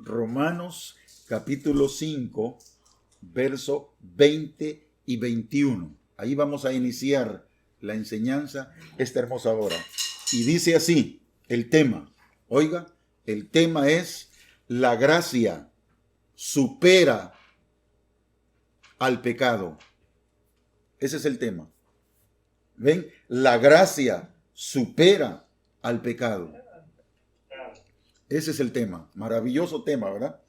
Romanos capítulo 5, verso 20 y 21. Ahí vamos a iniciar la enseñanza esta hermosa hora. Y dice así el tema. Oiga, el tema es: la gracia supera al pecado. Ese es el tema. ¿Ven? La gracia supera al pecado. Ese es el tema. Maravilloso tema, ¿verdad?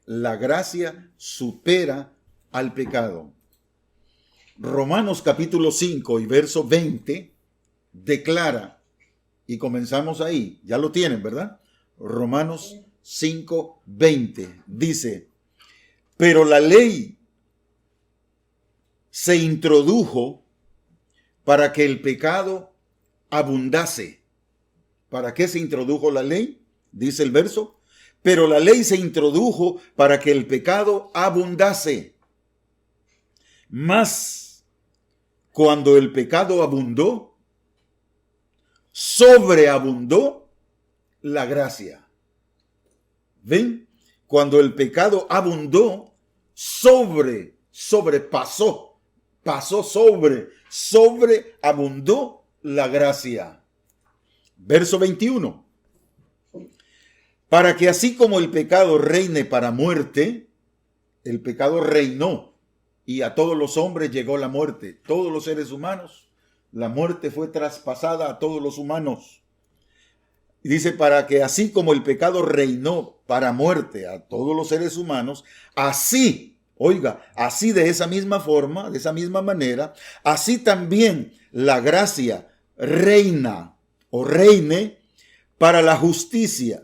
La gracia supera al pecado. Romanos capítulo 5 y verso 20 declara, y comenzamos ahí, ya lo tienen, ¿verdad? Romanos 5, 20 dice: pero la ley se introdujo para que el pecado abundase. ¿Para qué se introdujo la ley? Dice el verso: pero la ley se introdujo para que el pecado abundase. Mas cuando el pecado abundó, sobreabundó la gracia. ¿Ven? Cuando el pecado abundó, sobreabundó la gracia. Verso 21. Para que así como el pecado reine para muerte, el pecado reinó y a todos los hombres llegó la muerte. Todos los seres humanos, la muerte fue traspasada a todos los humanos. Y dice: para que así como el pecado reinó para muerte a todos los seres humanos, así, oiga, así de esa misma forma, de esa misma manera, así también la gracia reine para la justicia,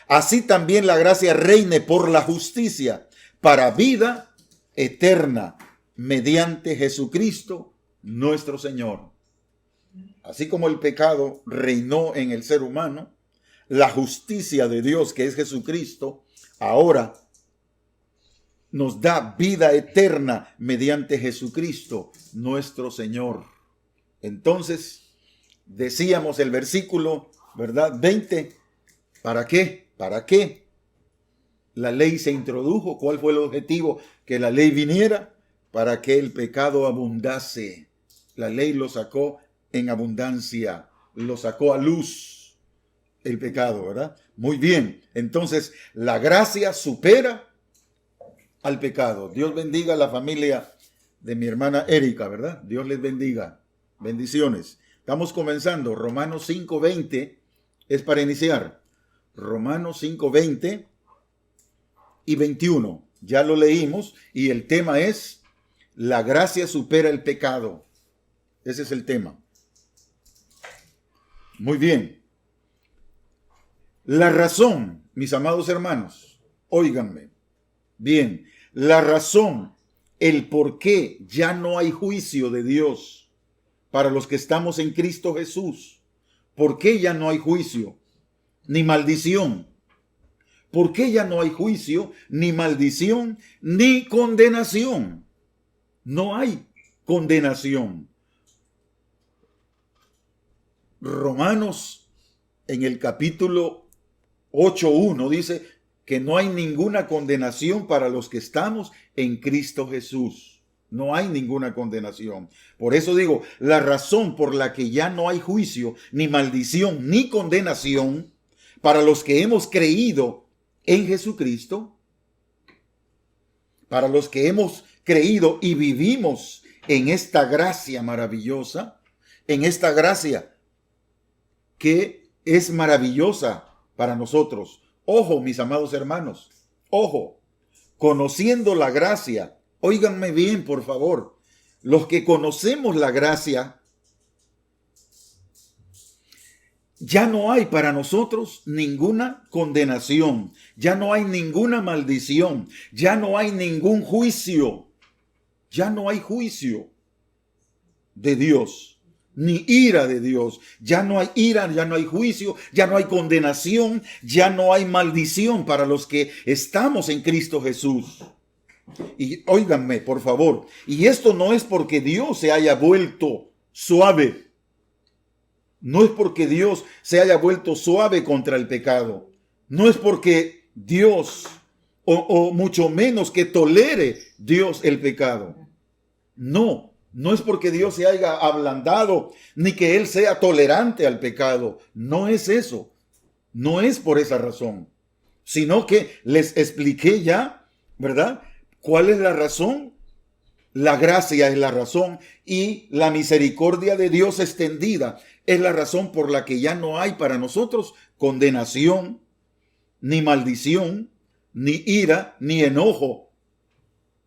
así también la gracia reine por la justicia para vida eterna mediante Jesucristo nuestro Señor. Así como el pecado reinó en el ser humano, la justicia de Dios, que es Jesucristo, ahora nos da vida eterna mediante Jesucristo nuestro Señor. Entonces, decíamos el versículo, ¿verdad? 20. ¿Para qué? ¿Para qué la ley se introdujo? ¿Cuál fue el objetivo? Que la ley viniera para que el pecado abundase. La ley lo sacó en abundancia, lo sacó a luz el pecado, ¿verdad? Muy bien. Entonces, la gracia supera al pecado. Dios bendiga a la familia de mi hermana Erika, ¿verdad? Dios les bendiga. Bendiciones. Estamos comenzando. Romanos 5:20 es para iniciar. Romanos 5:20 y 21. Ya lo leímos y el tema es: la gracia supera el pecado. Ese es el tema. Muy bien. La razón, mis amados hermanos, óiganme bien, la razón, el por qué ya no hay juicio de Dios para los que estamos en Cristo Jesús. ¿Por qué ya no hay juicio ni maldición? ¿Por qué ya no hay juicio, ni maldición, ni condenación? No hay condenación. Romanos en el capítulo 8:1 dice que no hay ninguna condenación para los que estamos en Cristo Jesús. No hay ninguna condenación. Por eso digo, la razón por la que ya no hay juicio, ni maldición, ni condenación para los que hemos creído en Jesucristo, para los que hemos creído y vivimos en esta gracia maravillosa, en esta gracia que es maravillosa para nosotros. Ojo, mis amados hermanos, ojo, conociendo la gracia, óiganme bien, por favor, los que conocemos la gracia, ya no hay para nosotros ninguna condenación, ya no hay ninguna maldición, ya no hay ningún juicio, ya no hay juicio de Dios, ni ira de Dios. Ya no hay ira, ya no hay juicio, ya no hay condenación, ya no hay maldición para los que estamos en Cristo Jesús. Y óiganme, por favor, y esto no es porque Dios se haya vuelto suave. No es porque Dios se haya vuelto suave contra el pecado. No es porque Dios, o mucho menos que tolere Dios el pecado. No, no es porque Dios se haya ablandado, ni que Él sea tolerante al pecado. No es eso. No es por esa razón. Sino que les expliqué ya, ¿verdad? ¿Cuál es la razón? La gracia es la razón y la misericordia de Dios extendida es la razón por la que ya no hay para nosotros condenación, ni maldición, ni ira, ni enojo,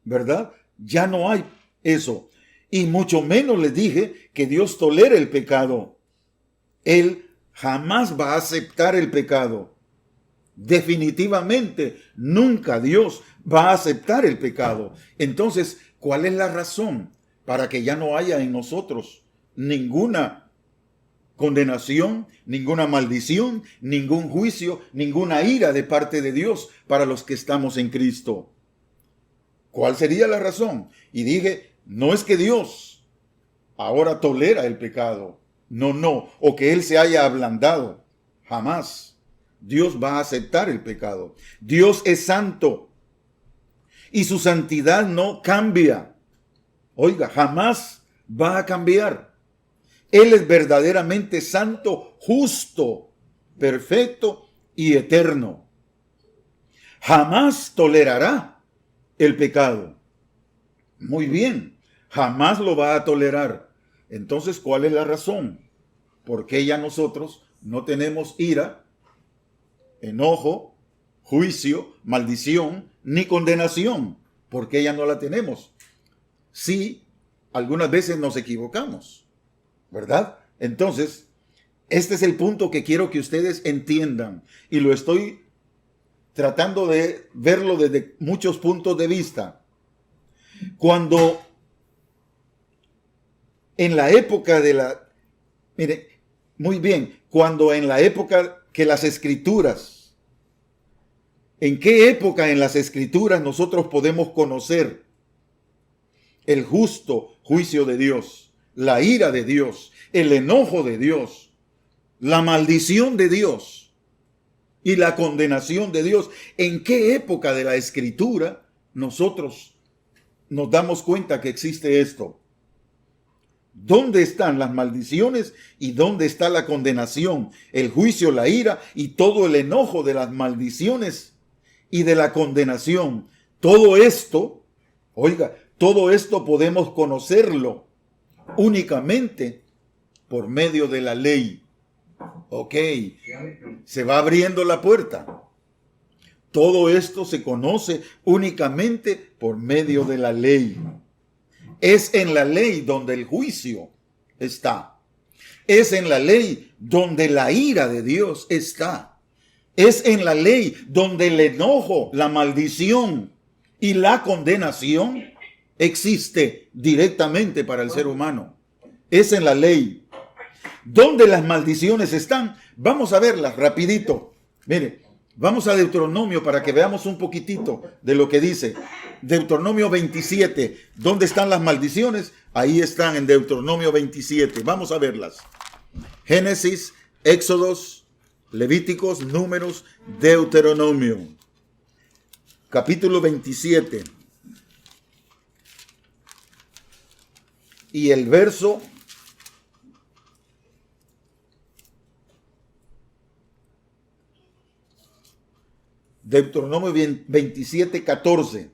¿verdad? Ya no hay eso. Y mucho menos les dije que Dios tolera el pecado. Él jamás va a aceptar el pecado. Definitivamente, nunca Dios va a aceptar el pecado. Entonces, ¿cuál es la razón para que ya no haya en nosotros ninguna condenación, ninguna maldición, ningún juicio, ninguna ira de parte de Dios para los que estamos en Cristo? ¿Cuál sería la razón? Y dije, no es que Dios ahora tolera el pecado. No, o que Él se haya ablandado. Jamás. Dios va a aceptar el pecado. Dios es santo y su santidad no cambia. Oiga, jamás va a cambiar. Él es verdaderamente santo, justo, perfecto y eterno. Jamás tolerará el pecado. Muy bien, jamás lo va a tolerar. Entonces, ¿cuál es la razón? ¿Por qué ya nosotros no tenemos ira, enojo, juicio, maldición, ni condenación? ¿Por qué ya no la tenemos? Sí, algunas veces nos equivocamos, ¿verdad? Entonces, este es el punto que quiero que ustedes entiendan y lo estoy tratando de verlo desde muchos puntos de vista. Cuando en la época de la... Mire, muy bien, cuando en la época que las escrituras, ¿en qué época en las escrituras nosotros podemos conocer el justo juicio de Dios, la ira de Dios, el enojo de Dios, la maldición de Dios y la condenación de Dios? ¿En qué época de la escritura nosotros nos damos cuenta que existe esto? ¿Dónde están las maldiciones y dónde está la condenación, el juicio, la ira y todo el enojo de las maldiciones y de la condenación? Todo esto, oiga, todo esto podemos conocerlo únicamente por medio de la ley. Ok, se va abriendo la puerta. Todo esto se conoce únicamente por medio de la ley. Es en la ley donde el juicio está. Es en la ley donde la ira de Dios está. Es en la ley donde el enojo, la maldición y la condenación existe directamente para el ser humano. Es en la ley. ¿Dónde las maldiciones están? Vamos a verlas rapidito. Mire, vamos a Deuteronomio para que veamos un poquitito de lo que dice. Deuteronomio 27. ¿Dónde están las maldiciones? Ahí están en Deuteronomio 27. Vamos a verlas. Génesis, Éxodos, Levíticos, Números, Deuteronomio. Capítulo 27. Y el verso Deuteronomio 27, 14.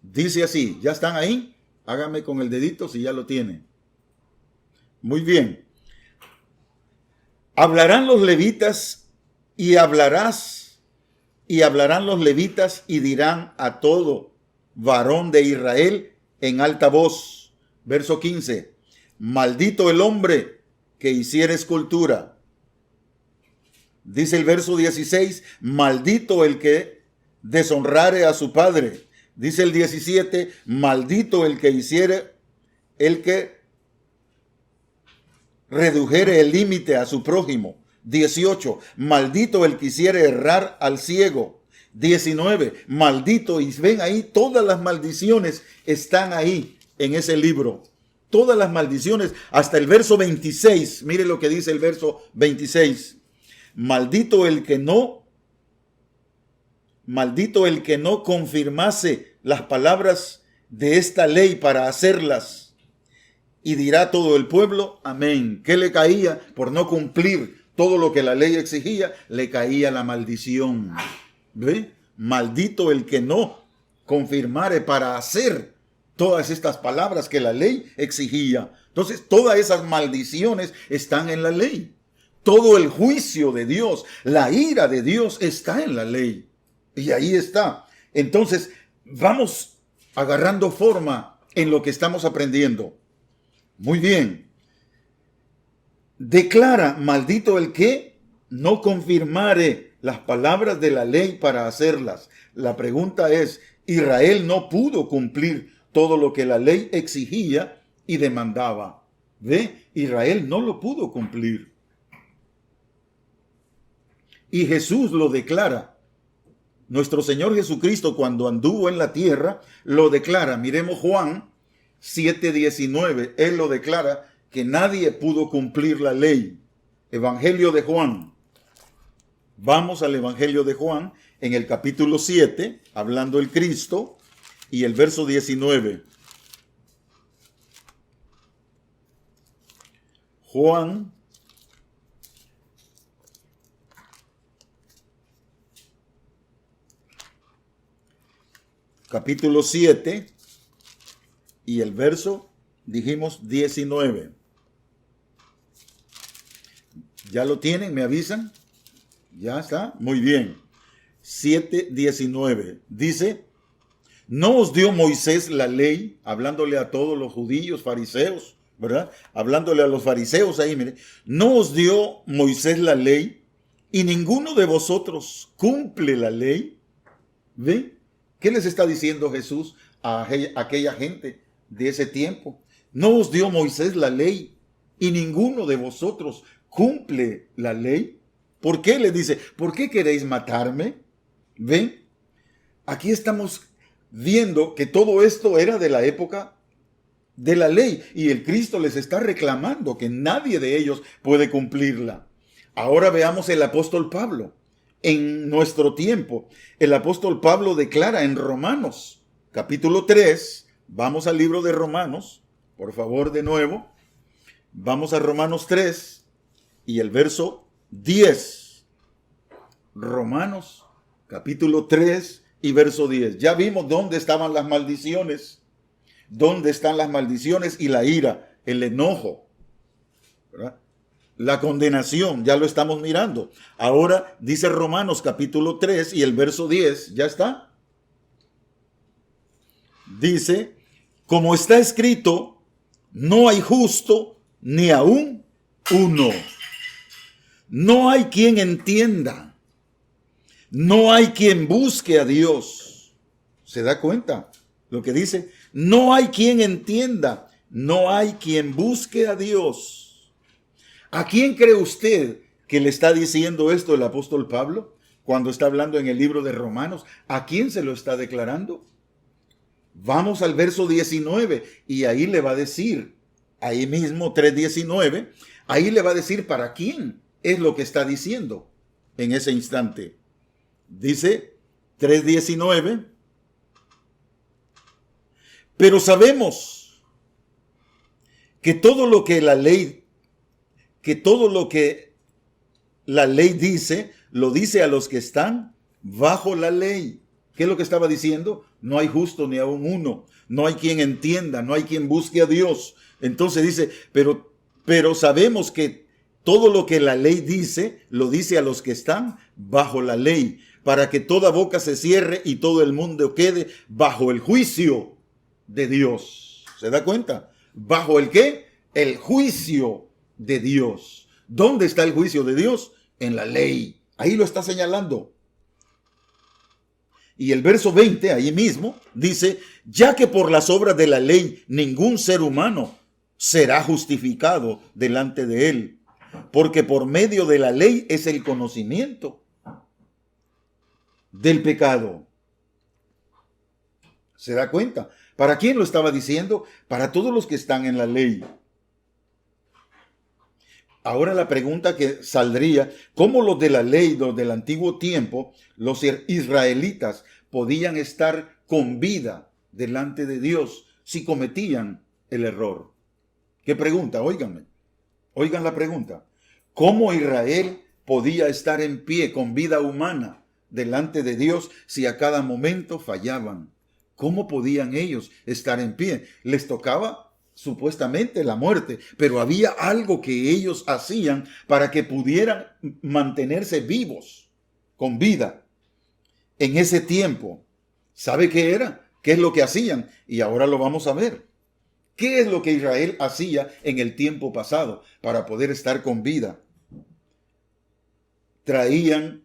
Dice así, ¿ya están ahí? Hágame con el dedito si ya lo tienen. Muy bien. Hablarán los levitas y hablarán los levitas y dirán a todo varón de Israel en alta voz. Verso 15. Maldito el hombre que hiciere escultura. Dice el verso 16, maldito el que deshonrare a su padre. Dice el 17, maldito el que hiciere, el que redujere el límite a su prójimo. 18, maldito el que hiciere errar al ciego. 19, maldito, y ven ahí, todas las maldiciones están ahí en ese libro. Todas las maldiciones, hasta el verso 26, mire lo que dice el verso 26. maldito el que no confirmase las palabras de esta ley para hacerlas. Y dirá todo el pueblo, amén. ¿Qué le caía por no cumplir todo lo que la ley exigía? Le caía la maldición. ¿Ve? Maldito el que no confirmare para hacer todas estas palabras que la ley exigía. Entonces, todas esas maldiciones están en la ley. Todo el juicio de Dios, la ira de Dios está en la ley. Y ahí está. Entonces, vamos agarrando forma en lo que estamos aprendiendo. Muy bien. Declara, maldito el que no confirmare las palabras de la ley para hacerlas. La pregunta es, Israel no pudo cumplir todo lo que la ley exigía y demandaba. ¿Ve? Israel no lo pudo cumplir. Y Jesús lo declara. Nuestro Señor Jesucristo, cuando anduvo en la tierra, lo declara. Miremos Juan 7:19. Él lo declara que nadie pudo cumplir la ley. Evangelio de Juan. Vamos al Evangelio de Juan en el capítulo 7, hablando el Cristo, y el verso 19. Juan capítulo 7 y el verso, dijimos, 19. ¿Ya lo tienen? ¿Me avisan? Ya está. Muy bien. 7:19. Dice, ¿no os dio Moisés la ley? Hablándole a todos los judíos, fariseos, ¿verdad? Hablándole a los fariseos ahí, mire. ¿No os dio Moisés la ley? Y ninguno de vosotros cumple la ley. ¿Ven? ¿Qué les está diciendo Jesús a aquella gente de ese tiempo? ¿No os dio Moisés la ley? Y ninguno de vosotros cumple la ley. ¿Por qué? Le dice, ¿por qué queréis matarme? ¿Ven? Aquí estamos viendo que todo esto era de la época de la ley y el Cristo les está reclamando que nadie de ellos puede cumplirla. Ahora veamos el apóstol Pablo. En nuestro tiempo, el apóstol Pablo declara en Romanos, capítulo 3, vamos al libro de Romanos, por favor, de nuevo, vamos a Romanos 3 y el verso 10. Romanos, capítulo 3 y verso 10. Ya vimos dónde estaban las maldiciones, dónde están las maldiciones y la ira, el enojo, ¿verdad? La condenación, ya lo estamos mirando. Ahora dice Romanos capítulo 3 y el verso 10, ¿ya está? Dice, como está escrito, no hay justo ni aún uno. No hay quien entienda. No hay quien busque a Dios. ¿Se da cuenta lo que dice? No hay quien entienda. No hay quien busque a Dios. ¿A quién cree usted que le está diciendo esto el apóstol Pablo cuando está hablando en el libro de Romanos? ¿A quién se lo está declarando? Vamos al verso 19 y ahí le va a decir, ahí mismo 3:19, ahí le va a decir para quién es lo que está diciendo en ese instante. Dice 3:19, pero sabemos que todo lo que la ley dice, lo dice a los que están bajo la ley. ¿Qué es lo que estaba diciendo? No hay justo ni aún uno. No hay quien entienda, no hay quien busque a Dios. Entonces dice, pero sabemos que todo lo que la ley dice, lo dice a los que están bajo la ley, para que toda boca se cierre y todo el mundo quede bajo el juicio de Dios. ¿Se da cuenta? ¿Bajo el qué? El juicio de Dios. ¿Dónde está el juicio de Dios? En la ley. Ahí lo está señalando. Y el verso 20, ahí mismo, dice, ya que por las obras de la ley ningún ser humano será justificado delante de él, porque por medio de la ley es el conocimiento del pecado. ¿Se da cuenta? ¿Para quién lo estaba diciendo? Para todos los que están en la ley. Ahora la pregunta que saldría, ¿cómo los de la ley, los del antiguo tiempo, los israelitas, podían estar con vida delante de Dios si cometían el error? ¿Qué pregunta? Óiganme. Oigan la pregunta. ¿Cómo Israel podía estar en pie con vida humana delante de Dios si a cada momento fallaban? ¿Cómo podían ellos estar en pie? Les tocaba supuestamente la muerte, pero había algo que ellos hacían para que pudieran mantenerse vivos, con vida, en ese tiempo. ¿Sabe qué era? ¿Qué es lo que hacían? Y ahora lo vamos a ver. ¿Qué es lo que Israel hacía en el tiempo pasado para poder estar con vida? Traían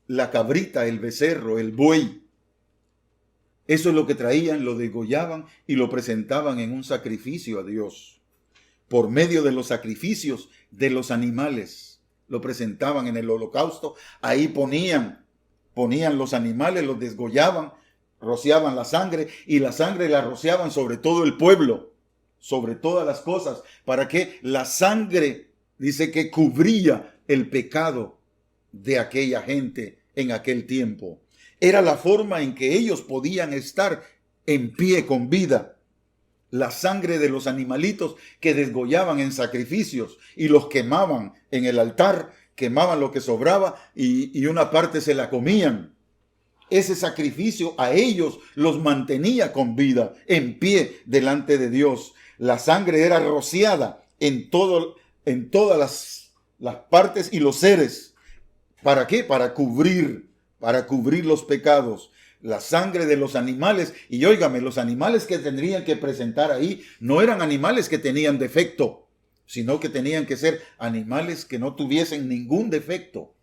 la cabrita, el becerro, el buey. Eso es lo que traían, lo degollaban y lo presentaban en un sacrificio a Dios. Por medio de los sacrificios de los animales, lo presentaban en el holocausto. Ahí ponían los animales, los desgollaban, rociaban la sangre y la sangre la rociaban sobre todo el pueblo, sobre todas las cosas, para que la sangre, dice que cubría el pecado de aquella gente en aquel tiempo. Era la forma en que ellos podían estar en pie con vida. La sangre de los animalitos que desgollaban en sacrificios y los quemaban en el altar, quemaban lo que sobraba y una parte se la comían. Ese sacrificio a ellos los mantenía con vida, en pie delante de Dios. La sangre era rociada en todas las partes y los seres. ¿Para qué? Para cubrir los pecados. La sangre de los animales. Y óigame, los animales que tendrían que presentar ahí no eran animales que tenían defecto, sino que tenían que ser animales que no tuviesen ningún defecto.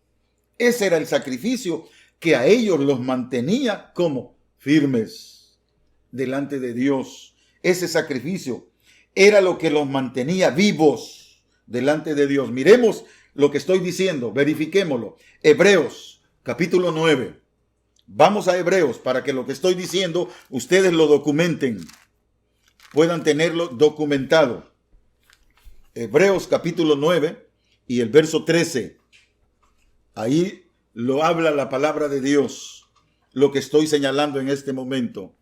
Ese era el sacrificio que a ellos los mantenía como firmes delante de Dios. Ese sacrificio era lo que los mantenía vivos delante de Dios. Miremos lo que estoy diciendo, verifiquémoslo. Hebreos, capítulo 9. Vamos a Hebreos para que lo que estoy diciendo ustedes lo documenten, puedan tenerlo documentado. Hebreos, capítulo 9 y el verso 13. Ahí lo habla la palabra de Dios, lo que estoy señalando en este momento.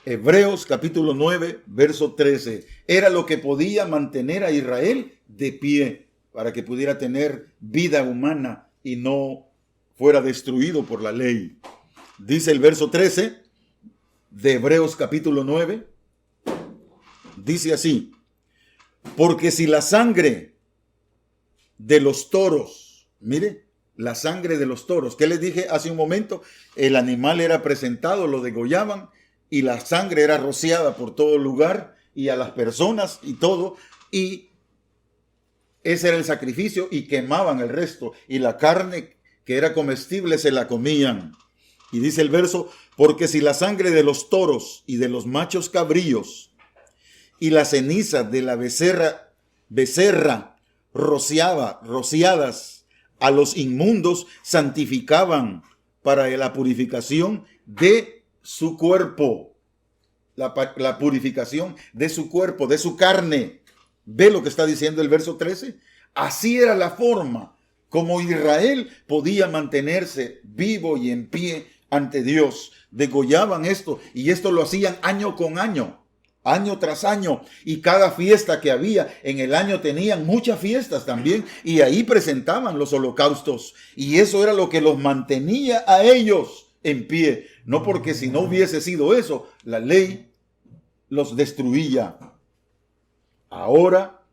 Hebreos capítulo 9, verso 13. Era lo que podía mantener a Israel de pie para que pudiera tener vida humana y no fuera destruido por la ley. Dice el verso 13 de Hebreos capítulo 9. Dice así: porque si la sangre de los toros, mire, la sangre de los toros, ¿qué les dije hace un momento? El animal era presentado, lo degollaban y la sangre era rociada por todo lugar y a las personas y todo, y ese era el sacrificio y quemaban el resto y la carne que era comestible se la comían. Y dice el verso: porque si la sangre de los toros y de los machos cabríos y la ceniza de la becerra rociadas a los inmundos santificaban para la purificación de su cuerpo, la purificación de su cuerpo, de su carne. ¿Ve lo que está diciendo el verso 13? Así era la forma como Israel podía mantenerse vivo y en pie ante Dios. Degollaban esto y esto lo hacían año con año. Año tras año, y cada fiesta que había en el año tenían muchas fiestas también, y ahí presentaban los holocaustos, y eso era lo que los mantenía a ellos en pie, no porque si no hubiese sido eso, la ley los destruía. Ahora,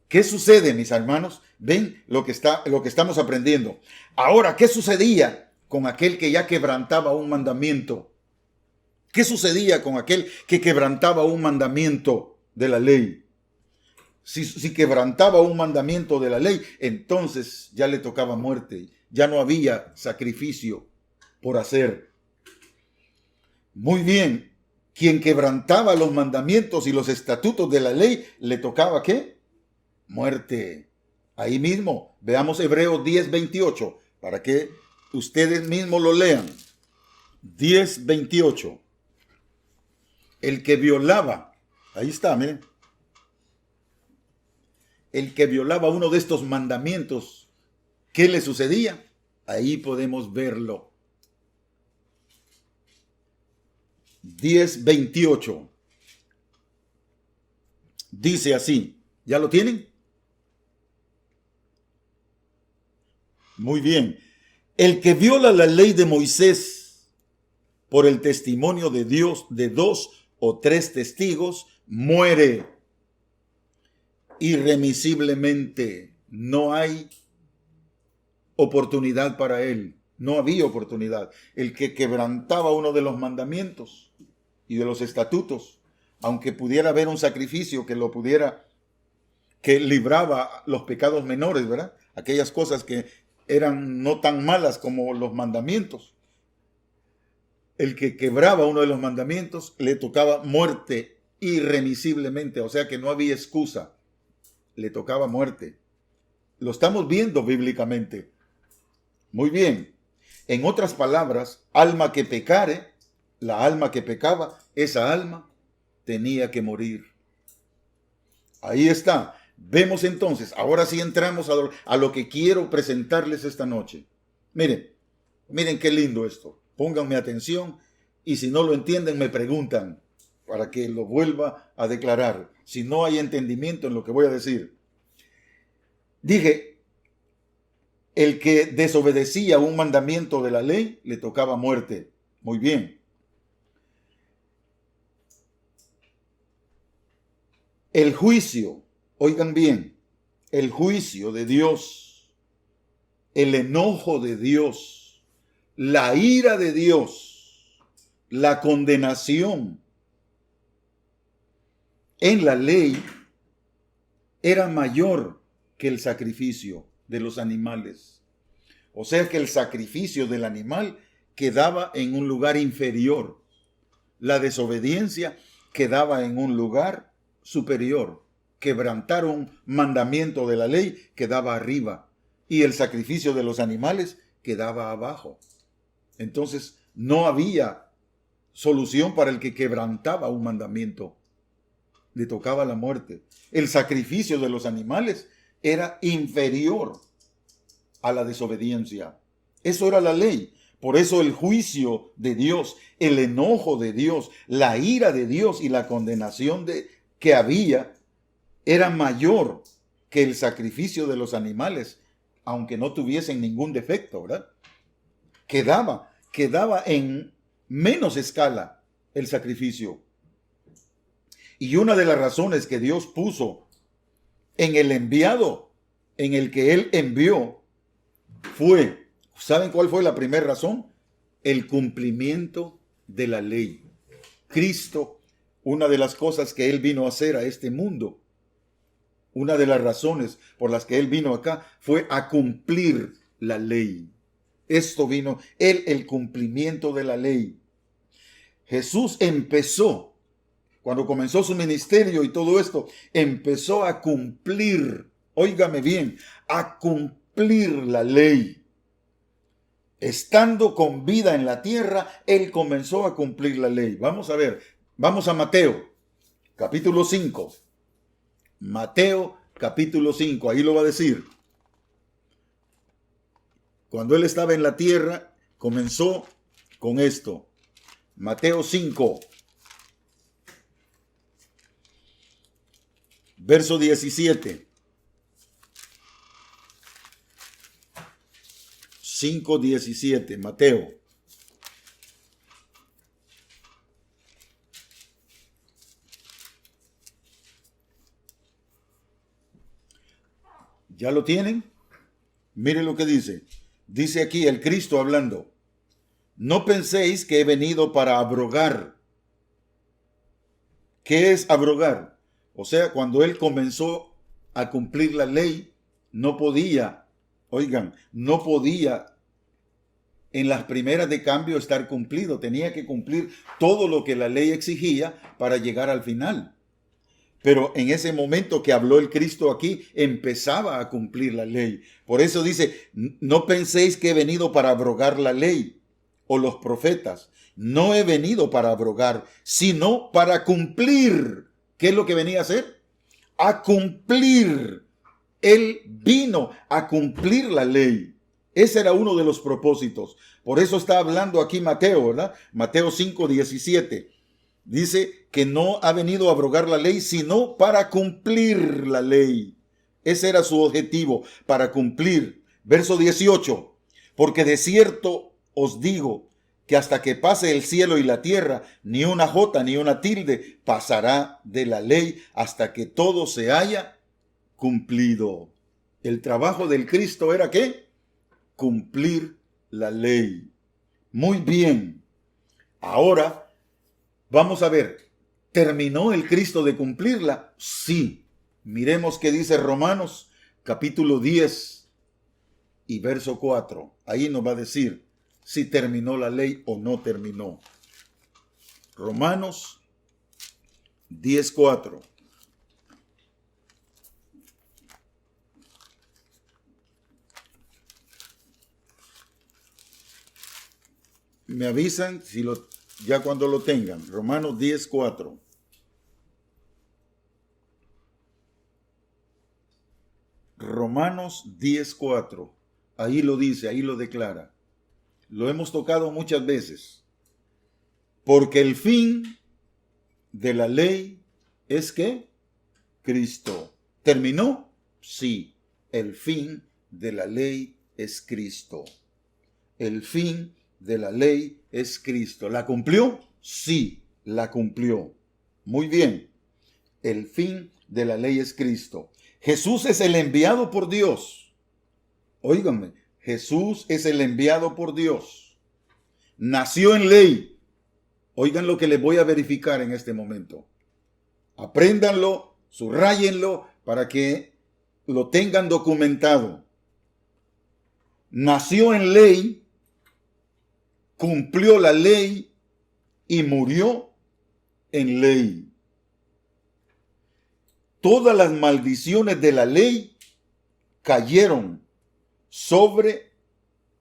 ¿qué sucede, mis hermanos? Ven lo que estamos aprendiendo. Ahora, ¿qué sucedía con aquel que ya quebrantaba un mandamiento? ¿Qué sucedía con aquel que quebrantaba un mandamiento de la ley? Si quebrantaba un mandamiento de la ley, entonces ya le tocaba muerte. Ya no había sacrificio por hacer. Muy bien, quien quebrantaba los mandamientos y los estatutos de la ley, ¿le tocaba qué? Muerte. Ahí mismo, veamos Hebreos 10:28, para que ustedes mismos lo lean. 10:28. El que violaba, ahí está, miren, el que violaba uno de estos mandamientos, ¿qué le sucedía? Ahí podemos verlo. 10:28. Dice así, ¿ya lo tienen? Muy bien. El que viola la ley de Moisés por el testimonio de Dios de 2 o 3 testigos, muere irremisiblemente. No hay oportunidad para él. No había oportunidad. El que quebrantaba uno de los mandamientos y de los estatutos, aunque pudiera haber un sacrificio que libraba los pecados menores, ¿verdad? Aquellas cosas que eran no tan malas como los mandamientos. El que quebraba uno de los mandamientos le tocaba muerte irremisiblemente, o sea que no había excusa. Le tocaba muerte. Lo estamos viendo bíblicamente. Muy bien. En otras palabras, alma que pecare, la alma que pecaba, esa alma tenía que morir. Ahí está. Vemos entonces, ahora sí entramos a lo que quiero presentarles esta noche. Miren qué lindo esto. Pónganme atención y si no lo entienden me preguntan para que lo vuelva a declarar. Si no hay entendimiento en lo que voy a decir. Dije, el que desobedecía un mandamiento de la ley le tocaba muerte. Muy bien. El juicio, oigan bien, el juicio de Dios, el enojo de Dios, la ira de Dios, la condenación en la ley era mayor que el sacrificio de los animales. O sea que el sacrificio del animal quedaba en un lugar inferior. La desobediencia quedaba en un lugar superior. Quebrantar un mandamiento de la ley quedaba arriba y el sacrificio de los animales quedaba abajo. Entonces no había solución para el que quebrantaba un mandamiento. Le tocaba la muerte. El sacrificio de los animales era inferior a la desobediencia. Eso era la ley. Por eso el juicio de Dios, el enojo de Dios, la ira de Dios y la condenación que había era mayor que el sacrificio de los animales, aunque no tuviesen ningún defecto, ¿verdad? Quedaba en menos escala el sacrificio. Y una de las razones que Dios puso en el enviado, en el que Él envió, ¿saben cuál fue la primera razón? El cumplimiento de la ley. Cristo, una de las cosas que Él vino a hacer a este mundo, una de las razones por las que Él vino acá fue a cumplir la ley. Esto vino, el cumplimiento de la ley. Jesús empezó, cuando comenzó su ministerio y todo esto, empezó a cumplir, óigame bien, a cumplir la ley. Estando con vida en la tierra, Él comenzó a cumplir la ley. Vamos a ver, vamos a Mateo, capítulo 5. Mateo, capítulo 5, ahí lo va a decir. Cuando Él estaba en la tierra, comenzó con esto. Mateo 5. Verso 17. 5:17, Mateo. ¿Ya lo tienen? Miren lo que dice. Dice aquí el Cristo hablando. No penséis que he venido para abrogar. ¿Qué es abrogar? O sea, cuando Él comenzó a cumplir la ley, no podía en las primeras de cambio estar cumplido. Tenía que cumplir todo lo que la ley exigía para llegar al final. Pero en ese momento que habló el Cristo aquí, empezaba a cumplir la ley. Por eso dice, no penséis que he venido para abrogar la ley o los profetas. No he venido para abrogar, sino para cumplir. ¿Qué es lo que venía a hacer? A cumplir Él vino a cumplir la ley. Ese era uno de los propósitos. Por eso está hablando aquí Mateo, ¿verdad? Mateo 5:17. Dice que no ha venido a abrogar la ley, sino para cumplir la ley. Ese era su objetivo, para cumplir. Verso 18. Porque de cierto os digo que hasta que pase el cielo y la tierra, ni una jota ni una tilde pasará de la ley hasta que todo se haya cumplido. El trabajo del Cristo era ¿qué? Cumplir la ley. Muy bien. Ahora vamos a ver, ¿terminó el Cristo de cumplirla? Sí. Miremos qué dice Romanos capítulo 10 y verso 4. Ahí nos va a decir si terminó la ley o no terminó. Romanos 10:4. Me avisan si ya cuando lo tengan. Romanos 10:4. Romanos 10:4. Ahí lo dice, ahí lo declara. Lo hemos tocado muchas veces. Porque el fin de la ley es ¿qué? Cristo. ¿Terminó? Sí. El fin de la ley es Cristo. El fin de la ley es Cristo. ¿La cumplió? Sí, la cumplió. Muy bien. El fin de la ley es Cristo. Jesús es el enviado por Dios. Óiganme, Jesús es el enviado por Dios. Nació en ley. Oigan lo que les voy a verificar en este momento. Apréndanlo, subrayenlo para que lo tengan documentado. Nació en ley, cumplió la ley y murió en ley. Todas las maldiciones de la ley cayeron sobre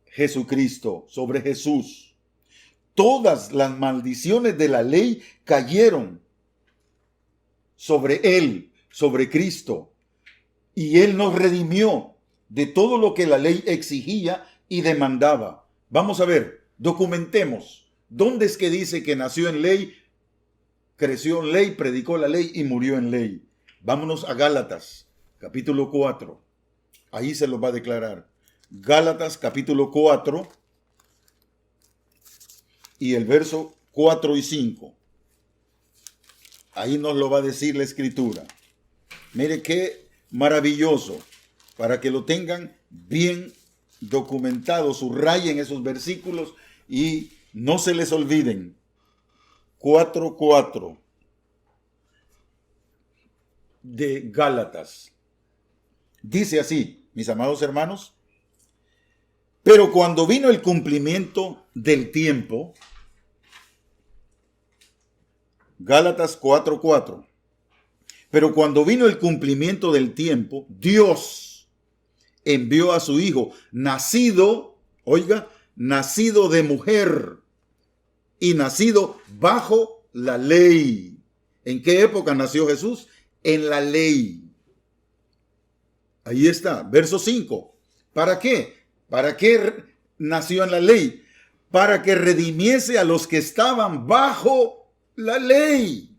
Jesucristo, sobre Jesús. Todas las maldiciones de la ley cayeron sobre Él, sobre Cristo. Y Él nos redimió de todo lo que la ley exigía y demandaba. Vamos a ver, documentemos. ¿Dónde es que dice que nació en ley, creció en ley, predicó la ley y murió en ley? Vámonos a Gálatas, capítulo 4. Ahí se los va a declarar. Gálatas, capítulo 4 y el verso 4 y 5. Ahí nos lo va a decir la Escritura. Mire qué maravilloso, para que lo tengan bien documentado, subrayen esos versículos y no se les olviden. 4:4 de Gálatas. Dice así, mis amados hermanos: pero cuando vino el cumplimiento del tiempo, Gálatas 4:4, pero cuando vino el cumplimiento del tiempo, Dios envió a su Hijo, nacido, oiga, nacido de mujer y nacido bajo la ley. ¿En qué época nació Jesús? En la ley. Ahí está, verso 5. ¿Para qué? ¿Para qué nació en la ley? Para que redimiese a los que estaban bajo la ley.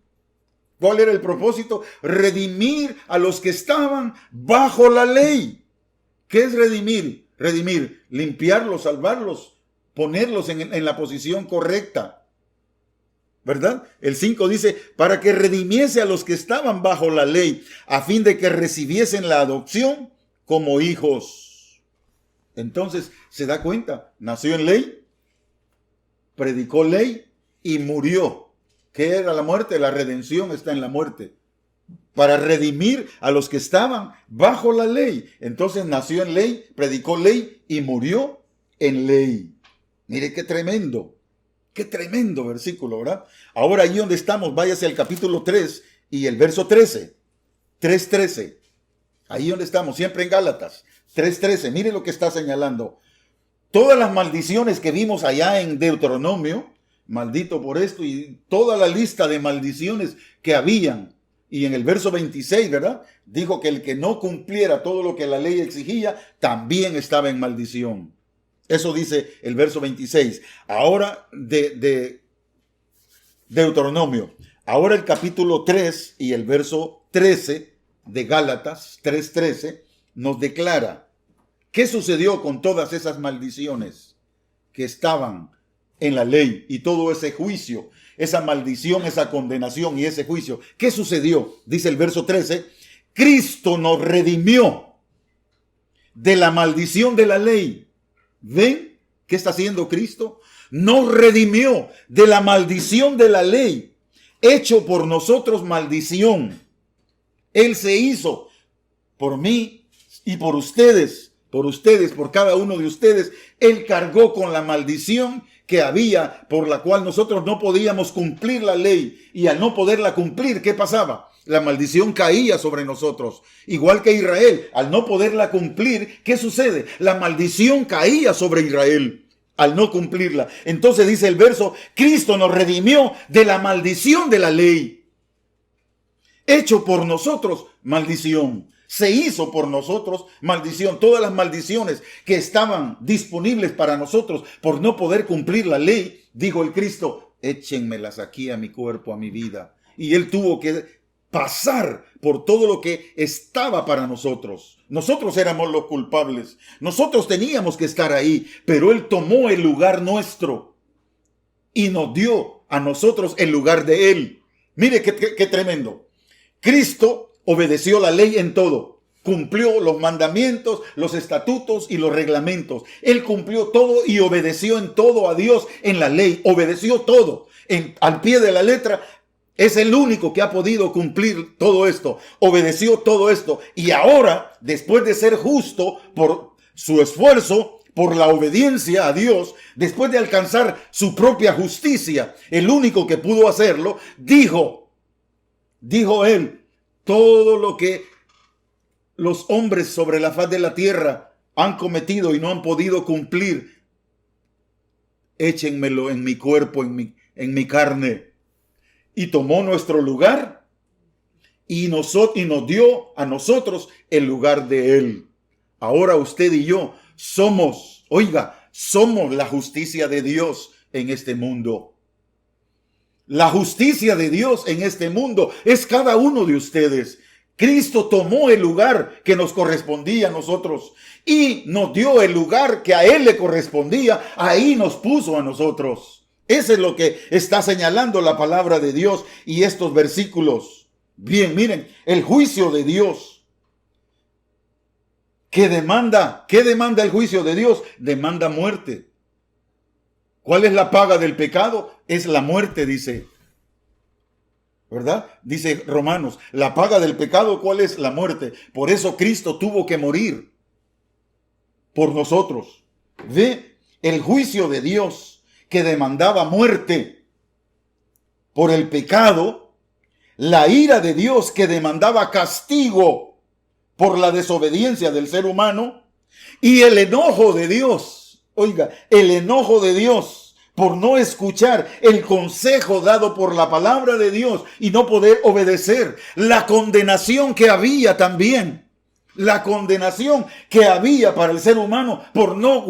¿Cuál era el propósito? Redimir a los que estaban bajo la ley. ¿Qué es redimir? Redimir, limpiarlos, salvarlos, ponerlos en la posición correcta. ¿Verdad? El 5 dice, para que redimiese a los que estaban bajo la ley, a fin de que recibiesen la adopción como hijos. Entonces, ¿se da cuenta? Nació en ley, predicó ley y murió. ¿Qué era la muerte? La redención está en la muerte. Para redimir a los que estaban bajo la ley. Entonces nació en ley, predicó ley y murió en ley. Mire qué tremendo versículo, ¿verdad? Ahora ahí donde estamos, váyase al capítulo 3 y el verso 13. 3:13. Ahí donde estamos, siempre en Gálatas. 3:13. Mire lo que está señalando. Todas las maldiciones que vimos allá en Deuteronomio, maldito por esto, y toda la lista de maldiciones que habían Y en el verso 26, ¿verdad? Dijo que el que no cumpliera todo lo que la ley exigía, también estaba en maldición. Eso dice el verso 26. Ahora de Deuteronomio. Ahora el capítulo 3 y el verso 13 de Gálatas 3:13 nos declara qué sucedió con todas esas maldiciones que estaban en la ley y todo ese juicio, esa maldición, esa condenación y ese juicio. ¿Qué sucedió? Dice el verso 13, Cristo nos redimió de la maldición de la ley. ¿Ven qué está haciendo Cristo? Nos redimió de la maldición de la ley, hecho por nosotros maldición. Él se hizo por mí y por ustedes, por cada uno de ustedes. Él cargó con la maldición que había, por la cual nosotros no podíamos cumplir la ley. Y al no poderla cumplir, ¿qué pasaba? La maldición caía sobre nosotros. Igual que Israel, al no poderla cumplir, ¿qué sucede? La maldición caía sobre Israel al no cumplirla. Entonces dice el verso, Cristo nos redimió de la maldición de la ley. Hecho por nosotros maldición. Se hizo por nosotros maldición. Todas las maldiciones que estaban disponibles para nosotros por no poder cumplir la ley, dijo el Cristo, échenmelas aquí a mi cuerpo, a mi vida. Y Él tuvo que pasar por todo lo que estaba para nosotros. Nosotros éramos los culpables. Nosotros teníamos que estar ahí, pero Él tomó el lugar nuestro y nos dio a nosotros el lugar de Él. Mire qué tremendo. Cristo obedeció la ley en todo. Cumplió los mandamientos, los estatutos y los reglamentos. Él cumplió todo y obedeció en todo a Dios en la ley. Obedeció todo al pie de la letra. Es el único que ha podido cumplir todo esto. Obedeció todo esto. Y ahora, después de ser justo por su esfuerzo, por la obediencia a Dios, después de alcanzar su propia justicia, el único que pudo hacerlo, dijo Él, todo lo que los hombres sobre la faz de la tierra han cometido y no han podido cumplir, échenmelo en mi cuerpo, en mi carne. Y tomó nuestro lugar y nos dio a nosotros el lugar de Él. Ahora usted y yo somos la justicia de Dios en este mundo. La justicia de Dios en este mundo es cada uno de ustedes. Cristo tomó el lugar que nos correspondía a nosotros y nos dio el lugar que a Él le correspondía. Ahí nos puso a nosotros. Eso es lo que está señalando la palabra de Dios y estos versículos. Bien, miren, el juicio de Dios. ¿Qué demanda el juicio de Dios? Demanda muerte. ¿Cuál es la paga del pecado? Es la muerte, dice. ¿Verdad? Dice Romanos, la paga del pecado, ¿cuál es? La muerte. Por eso Cristo tuvo que morir por nosotros. Ve el juicio de Dios que demandaba muerte por el pecado, la ira de Dios que demandaba castigo por la desobediencia del ser humano y el enojo de Dios, el enojo de Dios por no escuchar el consejo dado por la palabra de Dios y no poder obedecer, la condenación que había también, la condenación que había para el ser humano por no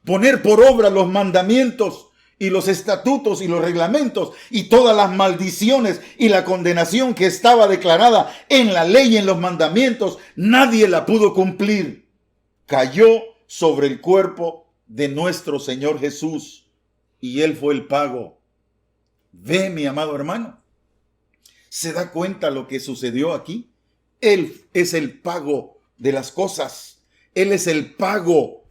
poner por obra los mandamientos y los estatutos y los reglamentos y todas las maldiciones y la condenación que estaba declarada en la ley y en los mandamientos, nadie la pudo cumplir. Cayó sobre el cuerpo de nuestro Señor Jesús y Él fue el pago. Ve, mi amado hermano, ¿se da cuenta lo que sucedió aquí? Él es el pago de las cosas. Él es el pago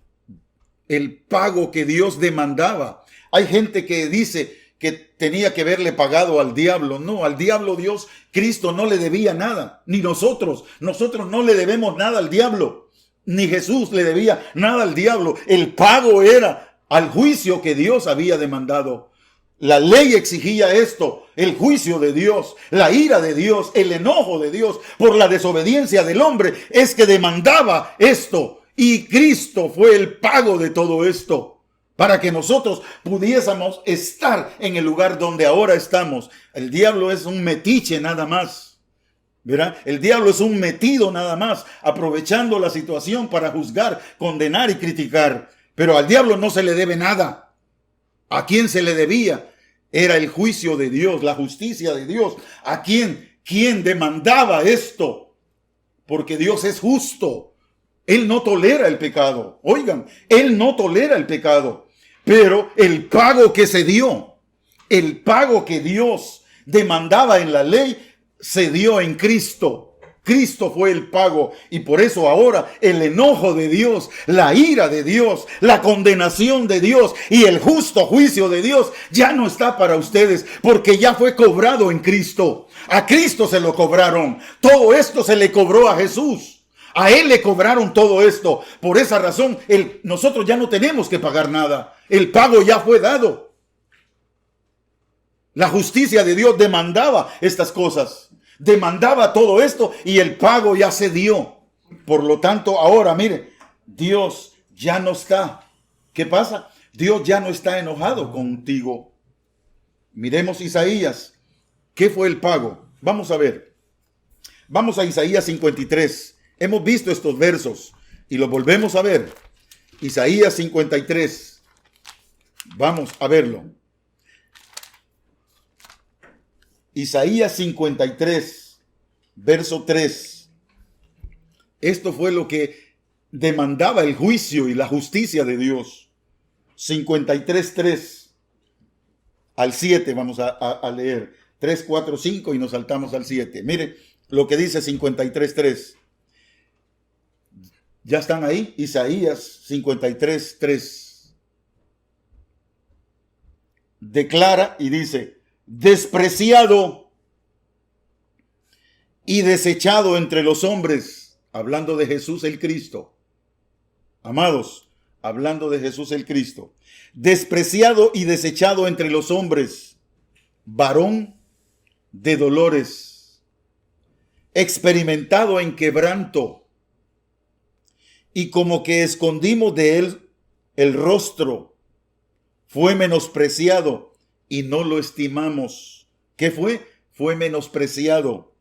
que Dios demandaba. Hay gente que dice que tenía que haberle pagado al diablo. No, al diablo Cristo no le debía nada, ni nosotros no le debemos nada al diablo, ni Jesús le debía nada al diablo. El pago era al juicio que Dios había demandado. La ley exigía esto, el juicio de Dios, la ira de Dios, el enojo de Dios por la desobediencia del hombre es que demandaba esto. Y Cristo fue el pago de todo esto para que nosotros pudiésemos estar en el lugar donde ahora estamos. El diablo es un metiche nada más, ¿verdad? El diablo es un metido nada más, aprovechando la situación para juzgar, condenar y criticar. Pero al diablo no se le debe nada. ¿A quién se le debía? Era el juicio de Dios, la justicia de Dios. ¿A quién? ¿Quién demandaba esto? Porque Dios es justo. Él no tolera el pecado. Oigan, Él no tolera el pecado. Pero el pago que se dio, el pago que Dios demandaba en la ley, se dio en Cristo. Cristo fue el pago, y por eso ahora el enojo de Dios, la ira de Dios, la condenación de Dios y el justo juicio de Dios ya no está para ustedes, porque ya fue cobrado en Cristo. A Cristo se lo cobraron. Todo esto se le cobró a Jesús. A Él le cobraron todo esto. Por esa razón, nosotros ya no tenemos que pagar nada. El pago ya fue dado. La justicia de Dios demandaba estas cosas. Demandaba todo esto y el pago ya se dio. Por lo tanto, ahora, mire, Dios ya no está. ¿Qué pasa? Dios ya no está enojado contigo. Miremos Isaías. ¿Qué fue el pago? Vamos a ver. Vamos a Isaías 53. Hemos visto estos versos y los volvemos a ver. Isaías 53. Vamos a verlo. Isaías 53, verso 3. Esto fue lo que demandaba el juicio y la justicia de Dios. 53, 3 al 7 vamos a leer. 3, 4, 5 y nos saltamos al 7. Mire lo que dice 53, 3. ¿Ya están ahí? Isaías 53, 3. Declara y dice: despreciado y desechado entre los hombres, hablando de Jesús el Cristo. Amados, hablando de Jesús el Cristo. Despreciado y desechado entre los hombres, varón de dolores, experimentado en quebranto, y como que escondimos de él el rostro, fue menospreciado y no lo estimamos. ¿Qué fue? Fue menospreciado.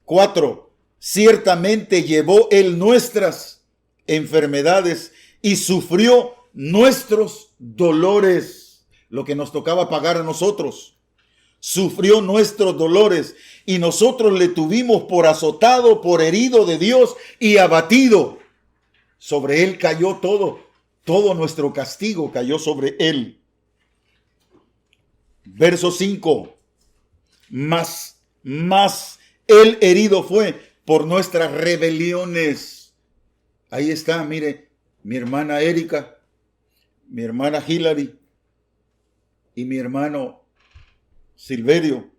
4. Ciertamente llevó él nuestras enfermedades y sufrió nuestros dolores. Lo que nos tocaba pagar a nosotros. Sufrió nuestros dolores y nosotros le tuvimos por azotado, por herido de Dios y abatido. Sobre él cayó todo nuestro castigo cayó sobre él. Verso 5. Más él herido fue por nuestras rebeliones. Ahí está, mire, mi hermana Erika, mi hermana Hilary y mi hermano Silverio.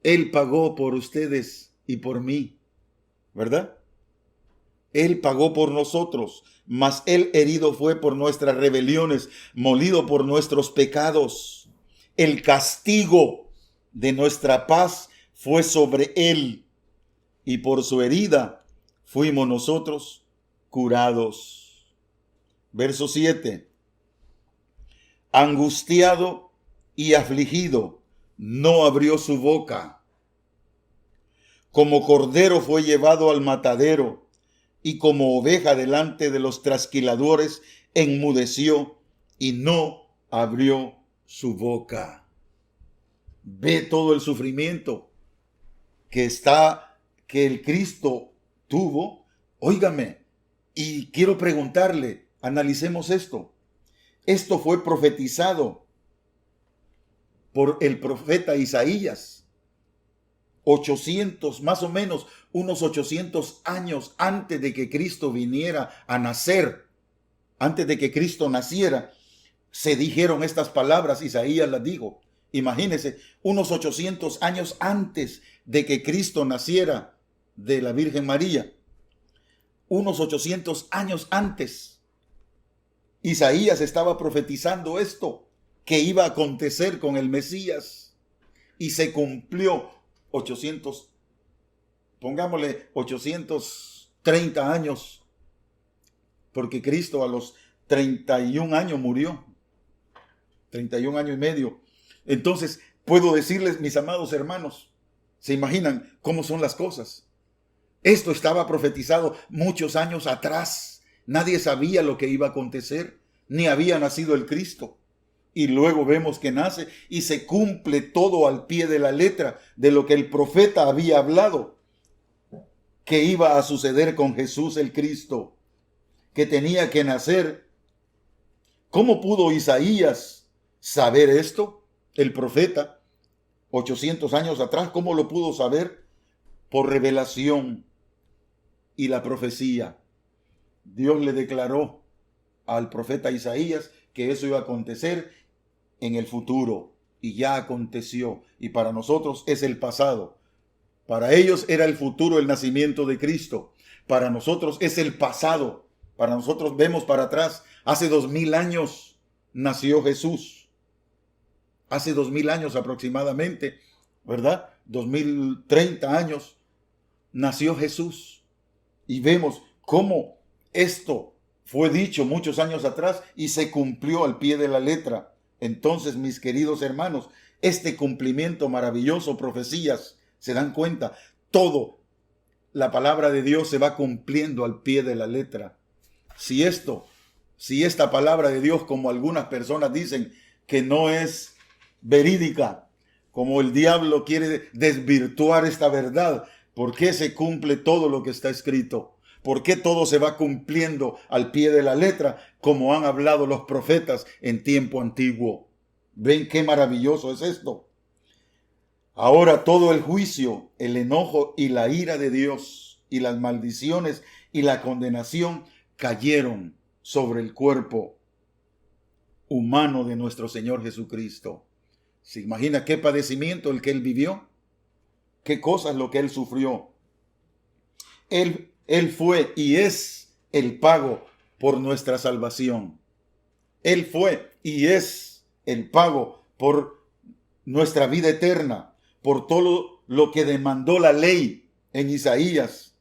Él pagó por ustedes y por mí, ¿verdad? Él pagó por nosotros, mas él herido fue por nuestras rebeliones, molido por nuestros pecados. El castigo de nuestra paz fue sobre él, y por su herida fuimos nosotros curados. Verso 7. Angustiado y afligido, no abrió su boca. Como cordero fue llevado al matadero, y como oveja delante de los trasquiladores, enmudeció y no abrió su boca. Ve todo el sufrimiento que el Cristo tuvo. Óigame, y quiero preguntarle, analicemos esto. Esto fue profetizado por el profeta Isaías. 800, más o menos, unos 800 años antes de que Cristo viniera a nacer, antes de que Cristo naciera, se dijeron estas palabras, Isaías las dijo. Imagínense, unos 800 años antes de que Cristo naciera de la Virgen María, unos 800 años antes, Isaías estaba profetizando esto, que iba a acontecer con el Mesías, y se cumplió 800, pongámosle 830 años, porque Cristo 31 años murió. 31 años y medio. Entonces, puedo decirles, mis amados hermanos, ¿se imaginan cómo son las cosas? Esto estaba profetizado muchos años atrás. Nadie sabía lo que iba a acontecer, ni había nacido el Cristo. Y luego vemos que nace y se cumple todo al pie de la letra de lo que el profeta había hablado, que iba a suceder con Jesús el Cristo, que tenía que nacer. ¿Cómo pudo Isaías saber esto? El profeta, 800 años atrás, ¿cómo lo pudo saber? Por revelación y la profecía. Dios le declaró al profeta Isaías que eso iba a acontecer en el futuro, y ya aconteció, y para nosotros es el pasado. Para ellos era el futuro, el nacimiento de Cristo. Para nosotros es el pasado. Para nosotros vemos para atrás. Hace 2000 años nació Jesús. Hace 2000 años aproximadamente, ¿verdad? 2030 años nació Jesús. Y vemos cómo esto fue dicho muchos años atrás y se cumplió al pie de la letra. Entonces, mis queridos hermanos, este cumplimiento maravilloso, profecías, ¿se dan cuenta? Todo, la palabra de Dios se va cumpliendo al pie de la letra. Si esta palabra de Dios, como algunas personas dicen que no es verídica, como el diablo quiere desvirtuar esta verdad, ¿por qué se cumple todo lo que está escrito? ¿Por qué todo se va cumpliendo al pie de la letra, como han hablado los profetas en tiempo antiguo? ¿Ven qué maravilloso es esto? Ahora todo el juicio, el enojo y la ira de Dios y las maldiciones y la condenación cayeron sobre el cuerpo humano de nuestro Señor Jesucristo. ¿Se imagina qué padecimiento el que Él vivió? ¿Qué cosas lo que Él sufrió? Él fue y es el pago por nuestra salvación. Él fue y es el pago por nuestra vida eterna, por todo lo que demandó la ley en Isaías.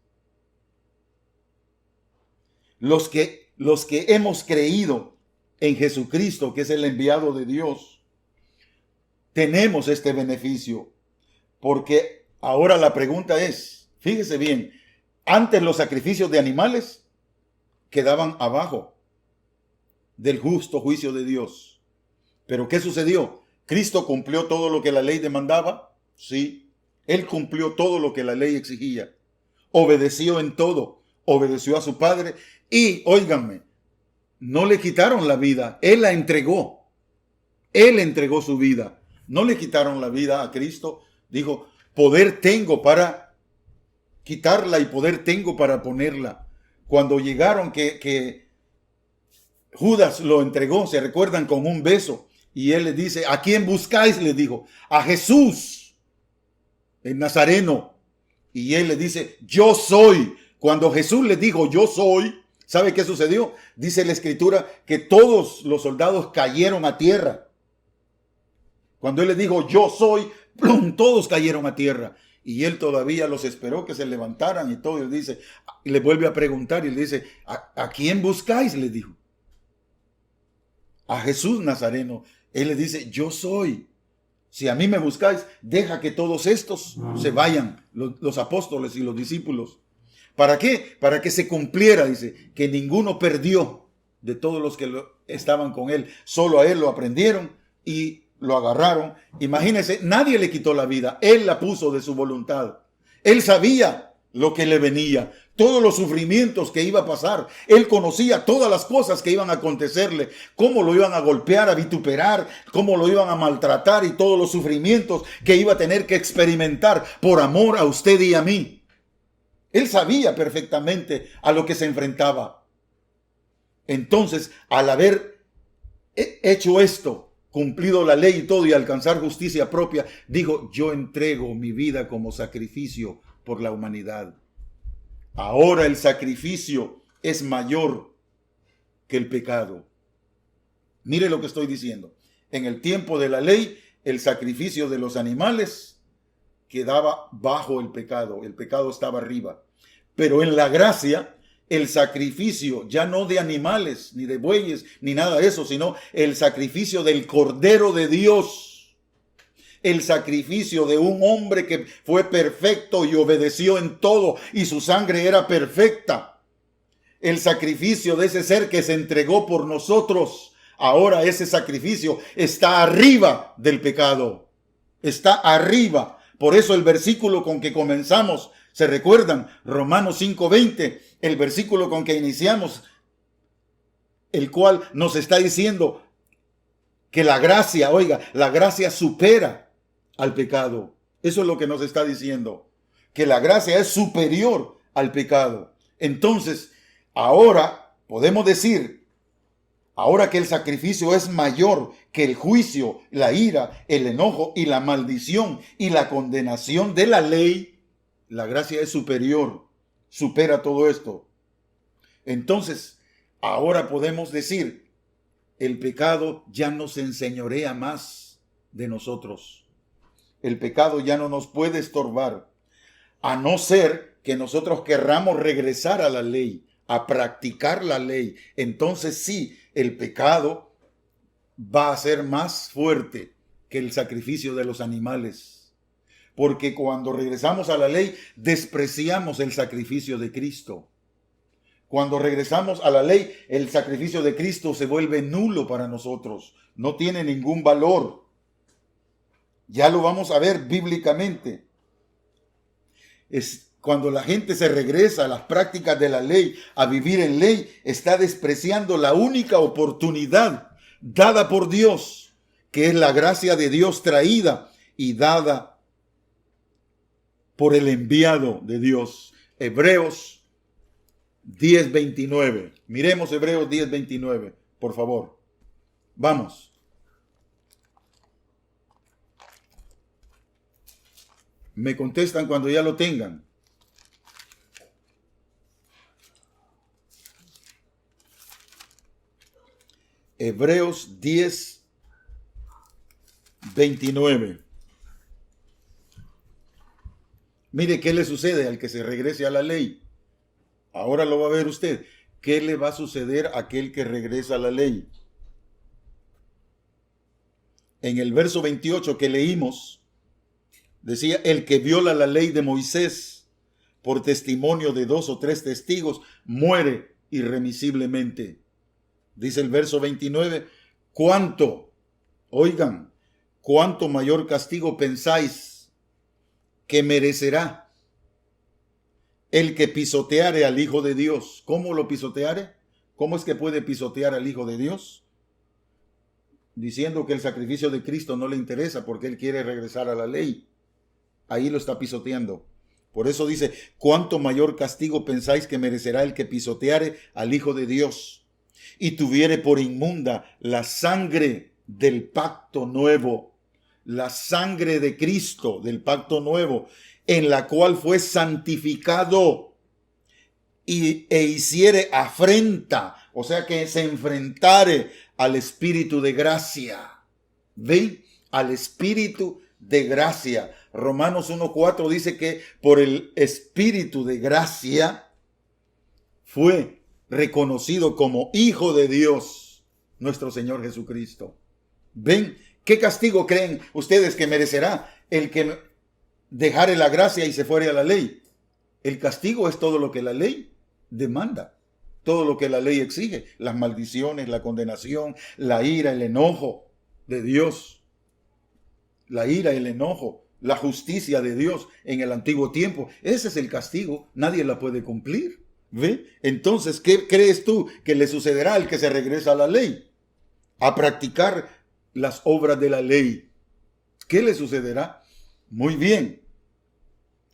Los que hemos creído en Jesucristo, que es el enviado de Dios, tenemos este beneficio. Porque ahora la pregunta es, fíjese bien, antes los sacrificios de animales quedaban abajo del justo juicio de Dios. Pero ¿qué sucedió? ¿Cristo cumplió todo lo que la ley demandaba? Sí, Él cumplió todo lo que la ley exigía. Obedeció en todo, obedeció a su Padre y, óiganme, no le quitaron la vida, Él la entregó. Él entregó su vida. No le quitaron la vida a Cristo. Dijo, poder tengo para quitarla y poder tengo para ponerla. Cuando llegaron que Judas lo entregó, se recuerdan, con un beso, y él les dice, ¿a quién buscáis? Les dijo, a Jesús, el Nazareno. Y él le dice, yo soy. Cuando Jesús le dijo, yo soy, ¿sabe qué sucedió? Dice la Escritura que todos los soldados cayeron a tierra. Cuando él le dijo, yo soy, ¡plum!, todos cayeron a tierra. Y él todavía los esperó que se levantaran y todo. Y él dice, y le vuelve a preguntar y le dice, ¿a quién buscáis? Le dijo. A Jesús Nazareno. Él le dice, yo soy. Si a mí me buscáis, deja que todos estos se vayan, los apóstoles y los discípulos. ¿Para qué? Para que se cumpliera, dice, que ninguno perdió de todos los que estaban con él. Solo a él lo aprendieron y lo agarraron. Imagínense, nadie le quitó la vida. Él la puso de su voluntad. Él sabía lo que le venía, todos los sufrimientos que iba a pasar. Él conocía todas las cosas que iban a acontecerle, cómo lo iban a golpear, a vituperar, cómo lo iban a maltratar y todos los sufrimientos que iba a tener que experimentar por amor a usted y a mí. Él sabía perfectamente a lo que se enfrentaba. Entonces, al haber hecho esto, cumplido la ley y todo y alcanzar justicia propia, dijo, yo entrego mi vida como sacrificio por la humanidad. Ahora el sacrificio es mayor que el pecado. Mire lo que estoy diciendo. En el tiempo de la ley, el sacrificio de los animales quedaba bajo el pecado. El pecado estaba arriba. Pero en la gracia, el sacrificio, ya no de animales, ni de bueyes, ni nada de eso, sino el sacrificio del Cordero de Dios. El sacrificio de un hombre que fue perfecto y obedeció en todo, y su sangre era perfecta. El sacrificio de ese ser que se entregó por nosotros. Ahora ese sacrificio está arriba del pecado. Está arriba. Por eso el versículo con que comenzamos, ¿se recuerdan? Romanos 5:20, el versículo con que iniciamos, el cual nos está diciendo que la gracia, oiga, la gracia supera al pecado. Eso es lo que nos está diciendo, que la gracia es superior al pecado. Entonces, ahora podemos decir, ahora que el sacrificio es mayor que el juicio, la ira, el enojo y la maldición y la condenación de la ley, la gracia es superior, supera todo esto. Entonces, ahora podemos decir, el pecado ya no se enseñorea más de nosotros. El pecado ya no nos puede estorbar, a no ser que nosotros querramos regresar a la ley, a practicar la ley. Entonces sí, el pecado va a ser más fuerte que el sacrificio de los animales. Porque cuando regresamos a la ley, despreciamos el sacrificio de Cristo. Cuando regresamos a la ley, el sacrificio de Cristo se vuelve nulo para nosotros. No tiene ningún valor. Ya lo vamos a ver bíblicamente. Cuando la gente se regresa a las prácticas de la ley, a vivir en ley, está despreciando la única oportunidad dada por Dios, que es la gracia de Dios traída y dada por el enviado de Dios. Hebreos 10:29. Miremos Hebreos 10:29, por favor. Vamos. Me contestan cuando ya lo tengan. Hebreos 10:29. Mire qué le sucede al que se regrese a la ley. Ahora lo va a ver usted. ¿Qué le va a suceder a aquel que regresa a la ley? En el verso 28 que leímos, decía, el que viola la ley de Moisés por testimonio de 2 o 3 testigos, muere irremisiblemente. Dice el verso 29, ¿cuánto mayor castigo pensáis que merecerá el que pisoteare al Hijo de Dios? ¿Cómo lo pisoteare? ¿Cómo es que puede pisotear al Hijo de Dios? Diciendo que el sacrificio de Cristo no le interesa porque él quiere regresar a la ley. Ahí lo está pisoteando. Por eso dice, ¿cuánto mayor castigo pensáis que merecerá el que pisoteare al Hijo de Dios y tuviere por inmunda la sangre del pacto nuevo, la sangre de Cristo del pacto nuevo, en la cual fue santificado e hiciere afrenta, o sea que se enfrentare al Espíritu de gracia? ¿Ven? Al Espíritu de gracia. Romanos 1:4 dice que por el Espíritu de gracia fue reconocido como Hijo de Dios, nuestro Señor Jesucristo. ¿Ven? ¿Qué castigo creen ustedes que merecerá el que dejare la gracia y se fuere a la ley? El castigo es todo lo que la ley demanda, todo lo que la ley exige, las maldiciones, la condenación, la ira, el enojo de Dios, la ira, el enojo, la justicia de Dios en el antiguo tiempo. Ese es el castigo, nadie la puede cumplir. ¿Ve? Entonces, ¿qué crees tú que le sucederá al que se regresa a la ley? A practicar las obras de la ley. ¿Qué le sucederá? Muy bien.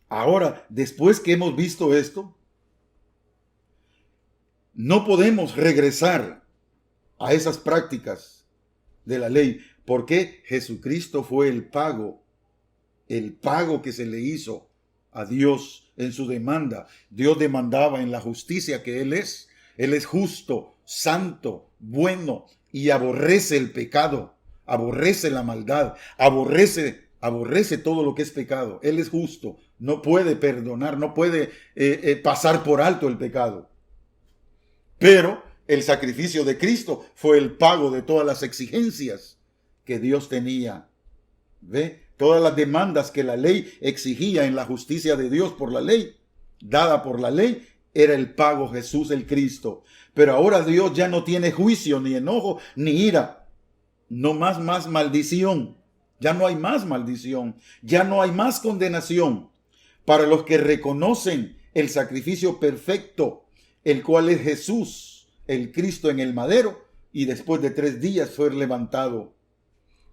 Ahora, después que hemos visto esto, no podemos regresar a esas prácticas de la ley, porque Jesucristo fue el pago que se le hizo a Dios en su demanda. Dios demandaba en la justicia que Él es. Él es justo, santo, bueno y aborrece el pecado, aborrece la maldad, aborrece todo lo que es pecado. Él es justo, no puede perdonar, no puede pasar por alto el pecado. Pero el sacrificio de Cristo fue el pago de todas las exigencias que Dios tenía. ¿Ve? Todas las demandas que la ley exigía en la justicia de Dios por la ley, dada por la ley, era el pago Jesús el Cristo. Pero ahora Dios ya no tiene juicio, ni enojo, ni ira. No más maldición. Ya no hay más maldición. Ya no hay más condenación. Para los que reconocen el sacrificio perfecto, el cual es Jesús, el Cristo en el madero, y después de 3 días fue levantado.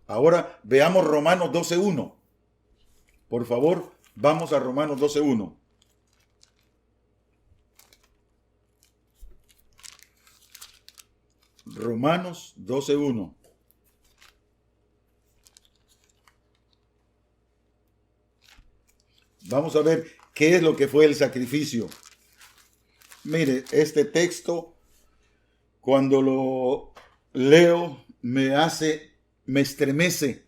Ahora veamos Romanos 12:1. Por favor, vamos a Romanos 12:1. Romanos 12:1. Vamos a ver qué es lo que fue el sacrificio. Mire, este texto, cuando lo leo, me estremece.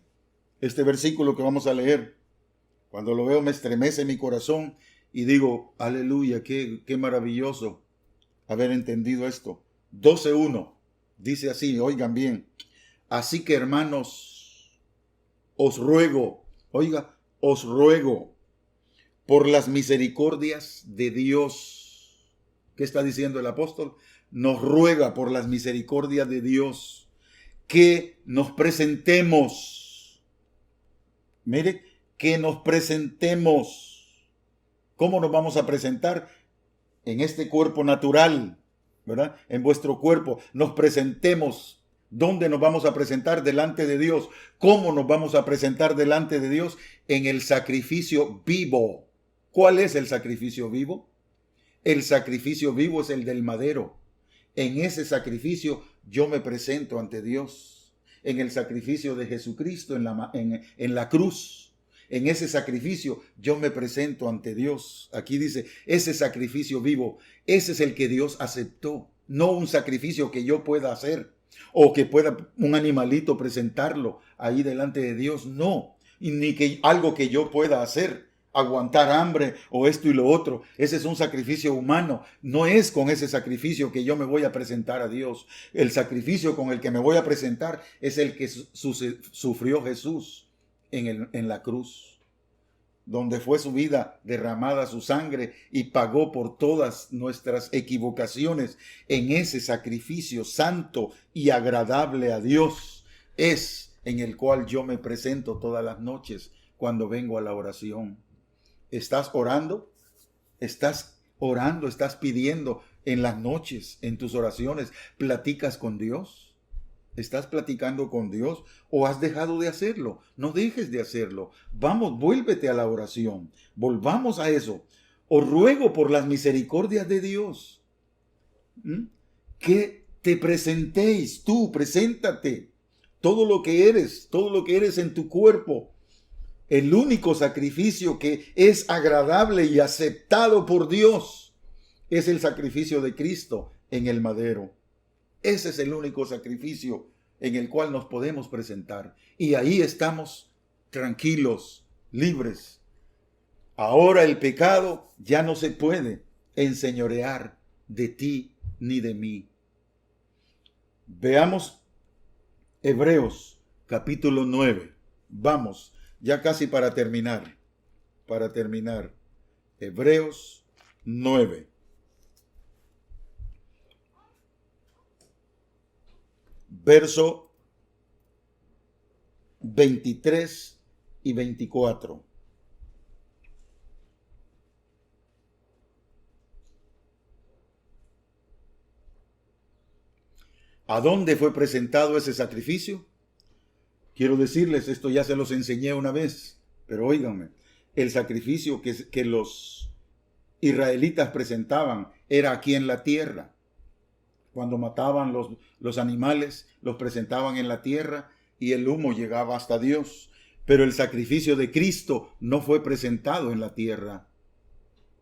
Este versículo que vamos a leer, cuando lo veo me estremece mi corazón y digo, aleluya, qué maravilloso haber entendido esto. 12:1 dice así, oigan bien: así que, hermanos, os ruego por las misericordias de Dios. ¿Qué está diciendo el apóstol? Nos ruega por las misericordias de Dios que nos presentemos. Mire, que nos presentemos. ¿Cómo nos vamos a presentar? En este cuerpo natural, ¿verdad? En vuestro cuerpo. Nos presentemos. ¿Dónde nos vamos a presentar delante de Dios? ¿Cómo nos vamos a presentar delante de Dios? En el sacrificio vivo. ¿Cuál es el sacrificio vivo? El sacrificio vivo es el del madero. En ese sacrificio yo me presento ante Dios. En el sacrificio de Jesucristo en la cruz. En ese sacrificio yo me presento ante Dios. Aquí dice, ese sacrificio vivo, ese es el que Dios aceptó. No un sacrificio que yo pueda hacer o que pueda un animalito presentarlo ahí delante de Dios. No, y ni que algo que yo pueda hacer, aguantar hambre o esto y lo otro. Ese es un sacrificio humano. No es con ese sacrificio que yo me voy a presentar a Dios. El sacrificio con el que me voy a presentar es el que sufrió Jesús en la cruz, donde fue su vida derramada, su sangre, y pagó por todas nuestras equivocaciones. En ese sacrificio santo y agradable a Dios es en el cual yo me presento todas las noches cuando vengo a la oración. ¿Estás orando? ¿Estás orando? ¿Estás pidiendo en las noches, en tus oraciones? ¿Platicas con Dios? ¿Estás platicando con Dios o has dejado de hacerlo? No dejes de hacerlo. Vamos, vuélvete a la oración. Volvamos a eso. Os ruego por las misericordias de Dios que te presentéis. Tú, preséntate. Todo lo que eres en tu cuerpo. El único sacrificio que es agradable y aceptado por Dios es el sacrificio de Cristo en el madero. Ese es el único sacrificio en el cual nos podemos presentar. Y ahí estamos tranquilos, libres. Ahora el pecado ya no se puede enseñorear de ti ni de mí. Veamos Hebreos capítulo 9. Vamos, ya casi para terminar. Hebreos 9. Verso 23 y 24. ¿A dónde fue presentado ese sacrificio? Quiero decirles, esto ya se los enseñé una vez, pero óiganme, el sacrificio que los israelitas presentaban era aquí en la tierra. Cuando mataban los animales, los presentaban en la tierra y el humo llegaba hasta Dios. Pero el sacrificio de Cristo no fue presentado en la tierra.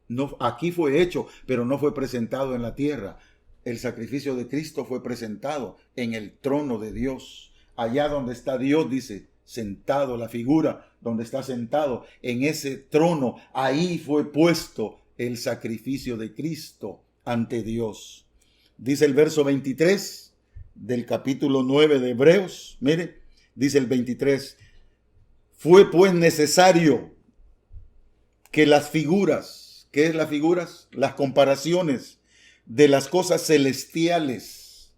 No, aquí fue hecho, pero no fue presentado en la tierra. El sacrificio de Cristo fue presentado en el trono de Dios. Allá donde está Dios, dice, sentado, la figura donde está sentado, en ese trono, ahí fue puesto el sacrificio de Cristo ante Dios. Dice el verso 23 del capítulo 9 de Hebreos. Mire, dice el 23. Fue pues necesario que las figuras, ¿qué es las figuras? Las comparaciones de las cosas celestiales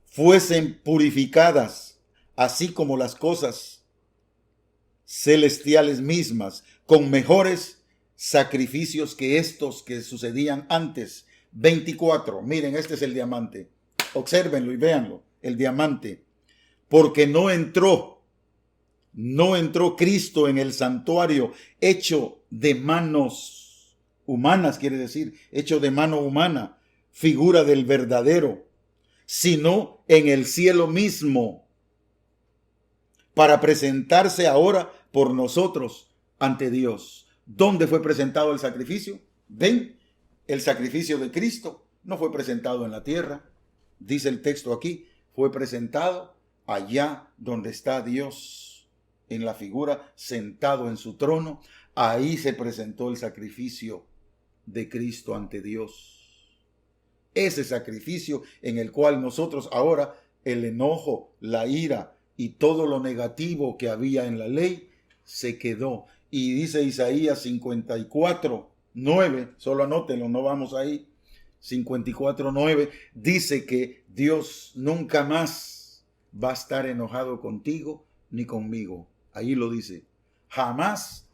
fuesen purificadas, así como las cosas celestiales mismas, con mejores sacrificios que estos que sucedían antes. 24, miren, este es el diamante. Obsérvenlo y véanlo, el diamante. Porque no entró Cristo en el santuario hecho de manos humanas, quiere decir, hecho de mano humana, figura del verdadero, sino en el cielo mismo, para presentarse ahora por nosotros ante Dios. ¿Dónde fue presentado el sacrificio? ¿Ven? El sacrificio de Cristo no fue presentado en la tierra. Dice el texto aquí, fue presentado allá donde está Dios, en la figura, sentado en su trono. Ahí se presentó el sacrificio de Cristo ante Dios. Ese sacrificio en el cual nosotros ahora el enojo, la ira y todo lo negativo que había en la ley se quedó. Y dice Isaías 54:9, solo anótenlo, no vamos ahí. 54:9 dice que Dios nunca más va a estar enojado contigo ni conmigo. Ahí lo dice. Jamás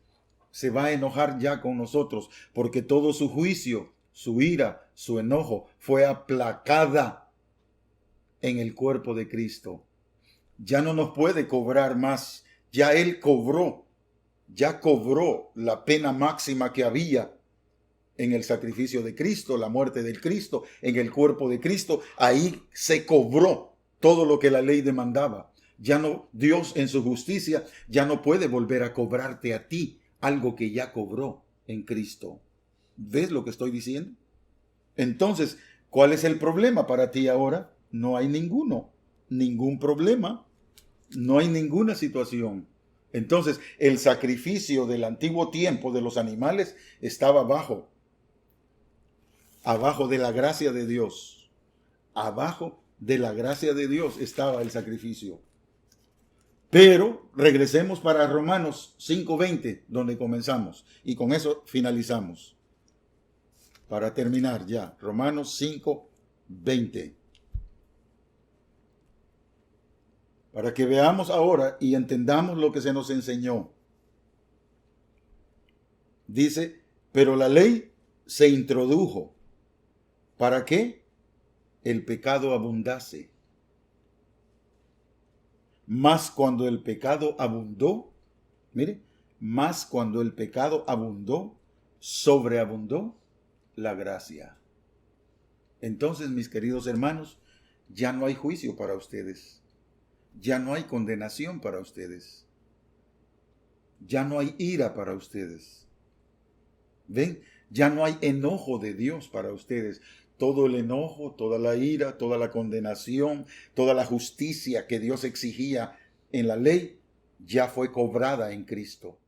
se va a enojar ya con nosotros, porque todo su juicio, su ira, su enojo fue aplacada en el cuerpo de Cristo. Ya no nos puede cobrar más. Ya Él cobró la pena máxima que había en el sacrificio de Cristo, la muerte del Cristo, en el cuerpo de Cristo. Ahí se cobró todo lo que la ley demandaba. Ya no, Dios en su justicia ya no puede volver a cobrarte a ti algo que ya cobró en Cristo. ¿Ves lo que estoy diciendo? Entonces, ¿cuál es el problema para ti ahora? No hay ningún problema, no hay ninguna situación. Entonces, el sacrificio del antiguo tiempo de los animales estaba abajo de la gracia de Dios. Abajo de la gracia de Dios estaba el sacrificio. Pero regresemos para Romanos 5:20, donde comenzamos. Y con eso finalizamos. Para terminar ya, Romanos 5:20. Para que veamos ahora y entendamos lo que se nos enseñó. Dice, pero la ley se introdujo. ¿Para qué? El pecado abundase. Mas cuando el pecado abundó, mire, mas cuando el pecado abundó, sobreabundó la gracia. Entonces, mis queridos hermanos, ya no hay juicio para ustedes. Ya no hay condenación para ustedes. Ya no hay ira para ustedes. ¿Ven? Ya no hay enojo de Dios para ustedes. Todo el enojo, toda la ira, toda la condenación, toda la justicia que Dios exigía en la ley, ya fue cobrada en Cristo.